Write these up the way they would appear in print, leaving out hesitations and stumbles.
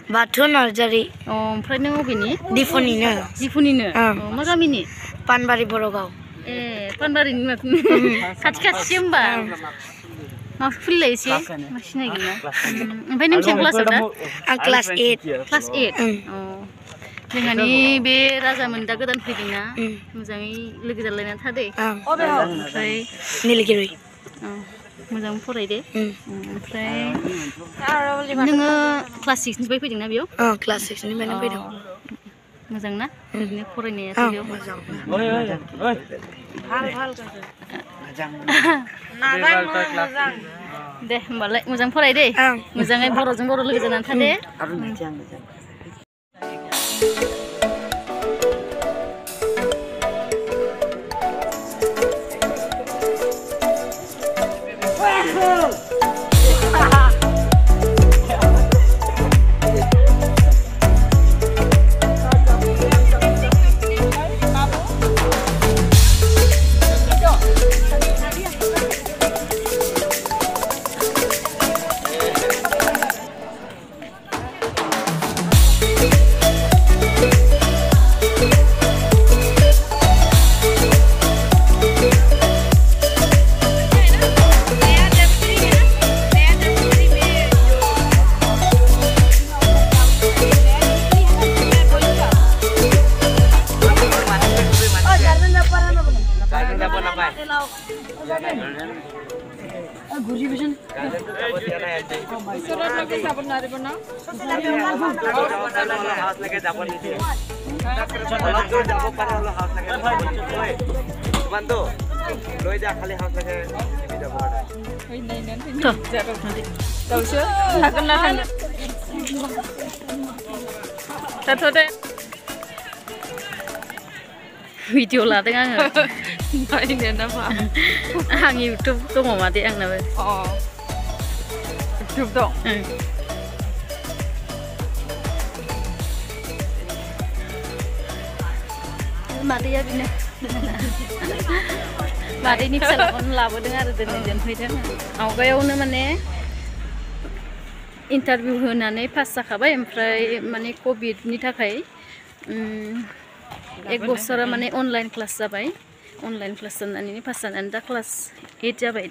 Batu Narjari. Oh, oमफ्राय नों अबेनि? Difonino. Difonino. मा गामिनि? Panbari Borogao. पानबारिनि खाथि खाथि होमबा माखौ खुलिलाय एसे मा सिनायगोन ना ओमफ्राय नों बेसेबां क्लासाव दा? आं क्लास 8. क्लास 8 जोंहानि बे राजामोन दा गोदान फैदोंना मोजाङै लोगो जालायनानै थादे ओमफ्राय Niligiri. मोजां फराय दे ओमफ्राय नोङो क्लास 6 निफ्राय फैदोंना बेयाव? क्लास 6 निफ्राय फैदों। मोजां ना ओरैनो फरायनायाथ' बेयाव? मोजां। दे होमबालाय मोजां फराय दे मोजाङै बर'जों बर' लोगो जानानै था दे। Video lating ang nainnya nama ang YouTube tuh mau mati ang nama YouTube dong mati ya bini mati ini bisa labu dengar dengan jangan aku kayak udah mana interview होनानै पास जाखाबाय ओमफ्राय माने कोविड नि थाखाय एक बोसोर माने online class जाबाय ऑनलाइन क्लास जानानै पास जानानै दा क्लास 8 जाबाय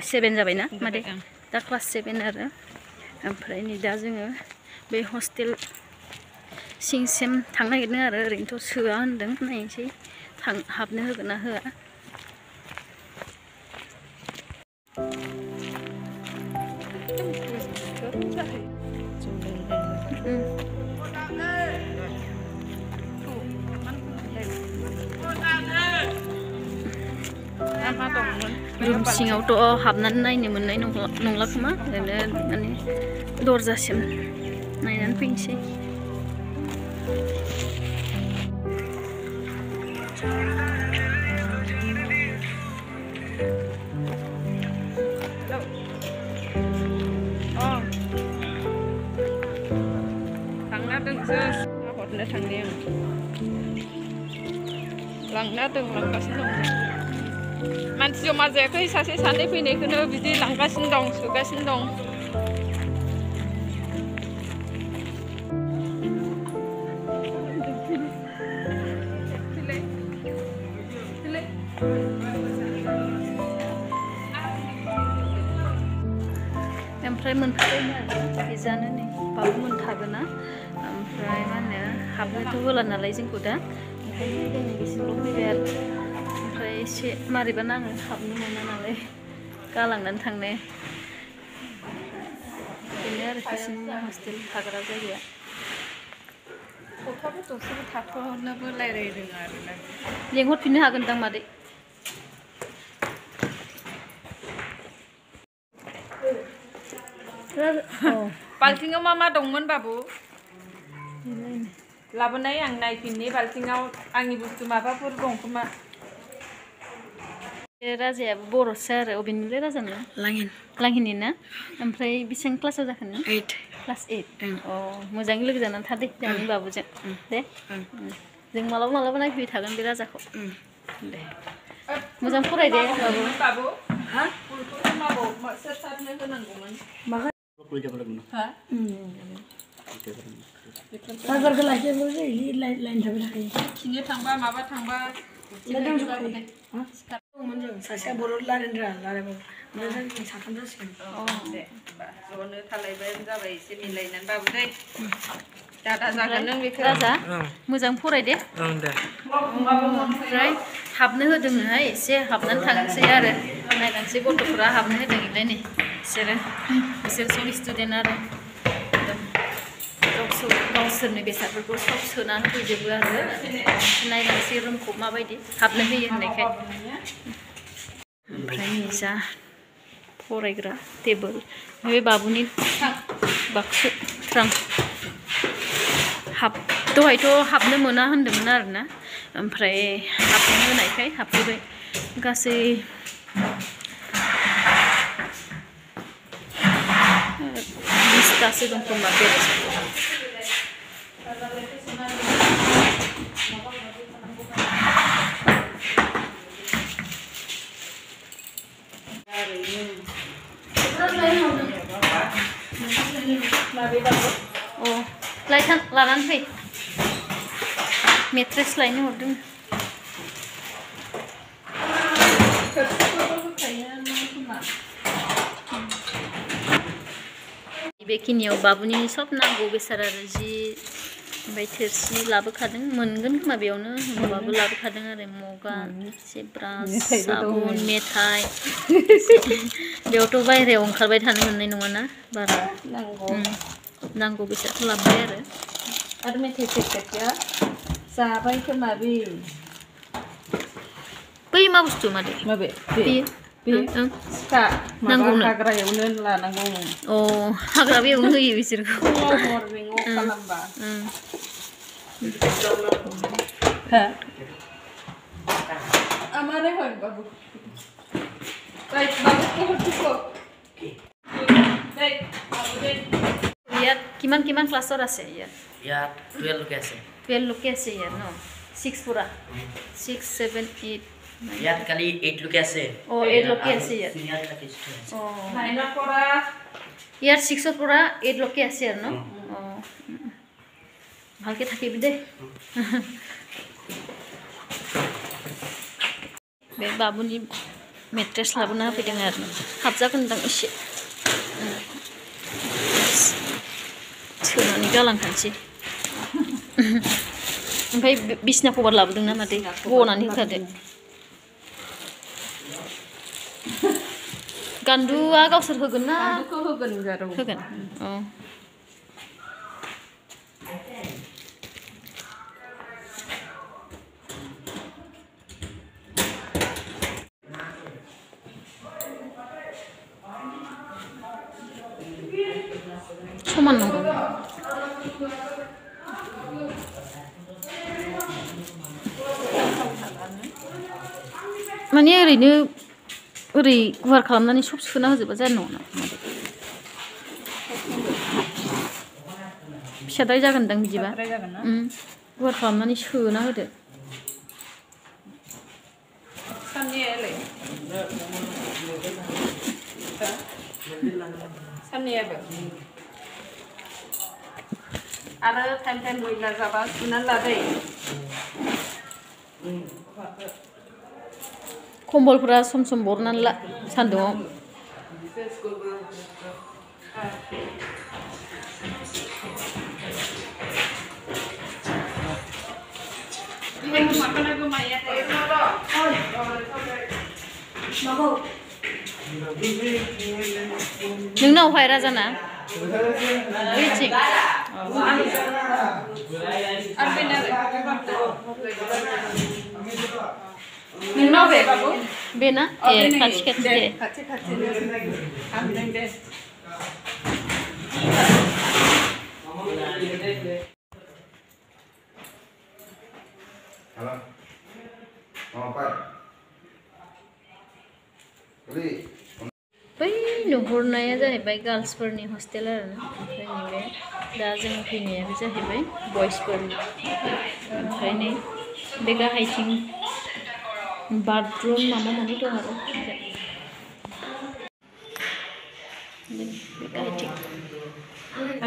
7 जाबाय ना माने दा क्लास 7 आरो ओमफ्राय नै दा जोङो बे हस्टेल सिंसिम थांनो नागिरदों आरो ओरैनोथ' सोआ होनदों नायनोसै हाबनो होगोन ना होआ रुम सिङावथ' हाबनानै नायनो मोननाय नंला खोमा ओरैनो माने दरजासिम नायनानै फैनोसै हरनो थांनि आं लांना दं लांगासिनो दं मानसि जमा जायाखै सासे सानै फैनायखौनो बिदि लांगासिनो दं सोगासिनो दं ओमफ्राय मोनफैबायनो आरो बिजानो नै बाबु मोनथागोना ओमफ्राय मा होनो हाबनोथ' होला नालाय जोंखौ दा ओंखायनो जोंनि बिसिमल' फैबाय आरो ओमफ्राय एसे मारैबा नाङो हाबनो मोना नालाय गालांनानै थांनो बेनो आरो बिसिनि हस्टेल थाग्रा जायगाया गथ'फोरजोंसो थाथ'नोबो रायज्लायदों आरोना लेंहरफिननो हागोनदां मादै बाल्थिङाव मा दंमोन बाबु लाबोनाय आं नायफिननि बाल्थिङाव आंनि बुस्थु माबाफोर दं खोमा बे राजाया बर'सो आरो अबेनिलाय राजानो लांहिनि ना ओमफ्राय बेसेबां क्लासाव जाखो नों 8 क्लास 8 अ मोजाङै लोगो जानानै था दे जोंनि बाबुजों दे जों मालाबा नायफैबाय थागोन बे राजाखौ दे मोजां फराय दे बाबु हा फुलखौ माबाव सोर सारनो होनांगौमोन हा बाजारखौ लाखियाबो जायो लाइन थाबाय थाखायो खिनो थांबा माबा थांबा सासेया बर' रायलायबाबो ओमफ्राय जों साथाम जासिगोन दे होमबा ज'नो थालायबानो जाबाय एसे मिलायनानै बाबु दै दादा जागोन नों बेखौ राजा मोजां फराय दे दे ओमफ्राय हाबनो होदोंनोहाय एसे हाबनानै थांसै आरो नायलांसै गथ'फोरा हाबनो होदों इलाय नै बिसोर सब स्टुडेन्ट आरो गावसोरनि बेसादफोरखौ सब सोना होफैजोबो आरो नायलांसै रुमखौ माबायदि हाबनो होयो होननायखाय ओमफ्राय निजा फरायग्रा टेबोल बे बाबुनि बाक्सु ट्रांक दहायथ' हाबनो मोना होन्दोंमोन आरोना ओमफ्राय हाबनो होनायखाय हाबफैबाय गासै 20तासो दं खोमा बेड लानानै फै मेट्रेस लायनो हरदों बेखिनियाव बाबुनि सब नांगौ बेसाद आरो जि ओमफ्राय थोरसि लाबोखादों मोनगोन खोमा बेयावनो होमबाबो लाबोखादों आरो मगा एसे ब्रास साबुन मेथाइ बेयावथ' बायहेरायाव ओंखारबाय थानो मोननाय नङाना बारा नांगौ बेसादखौ लाबोबाय आरो मेथाइ पेकेटआ जाबाय खोमा बै मा बुस्थु मादै माबे सिखा नांगौ हाग्रायावनो लानांगौ अ हाग्राबो एवनो होयो बिसोरखौ खालामबा हा আমারে হয় বাবু রাইট বাবু কো ইয়াত কিমান ক্লাছৰ আছে ইয়াত 12 লৈকে আছে 12 লৈকে আছে ইয়াত ন 6 পুৰা 6 7 8 ইয়াত কালি 8 লৈকে আছে অ 8 লৈকে আছে ইয়াত সিনিয়ৰ লৈকে আছে অ 9 পৰা ইয়াত 6 পৰা 8 লৈকে আছে আৰু ন অ ভালকে থাকিবি দে बे बाबुनि मेट्रेस लाबोना होफैदों आरो हाबजागोनदां एसे सोनानै गालांखानोसै ओमफ्राय बिसना कभार लाबोदों ना मादै बनानै होखादो गान्दुआ गावसोर होगोन ना होगोन अ समान नांगौ माने ओरैनो ओरै गुवार खालामनानै सब सोना होजोबा जानाय नङा फिसाद्राय जागोनदां बिदिबा गुवार खालामनानै सोना होदो साननैयाबो आरो टाइम मैला जाबा सुनानै लादै खम्बलफोरा सम सम बरनानै ला सान्दुङाव नोंनाव हाय राजाना बैथिं नोंनाव बे बाबु बेना ए खाथि खाथि दे Halo. Mau apa? Beli. बै नुहुरनाया जाहैबाय गार्ल्सफोरनि हस्टेल आरोना ओमफ्राय नैबे दा जों फैनाया जाहैबाय बयसफोरनि ओमफ्राय नै बे गाहायथिं बाथरुम माबा माबि दं आरो बे गाहायथिं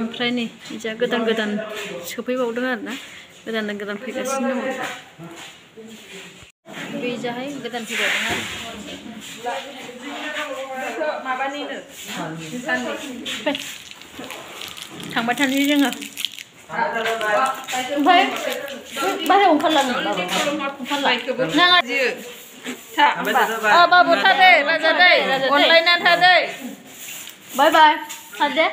ओमफ्राय नै जा गोदान गोदान सोफैबावदों आरोना गोदान गोदान फैगासिनो दङ बे जाहाय गोदान फैबावदों आरो माबानिनो थांबाय थानोसै जोङो ओमफ्राय बाहेरायाव ओंखारलाङो नाङा बाबु था दे राजा दे अनलाइना था दे बाय बाय था दे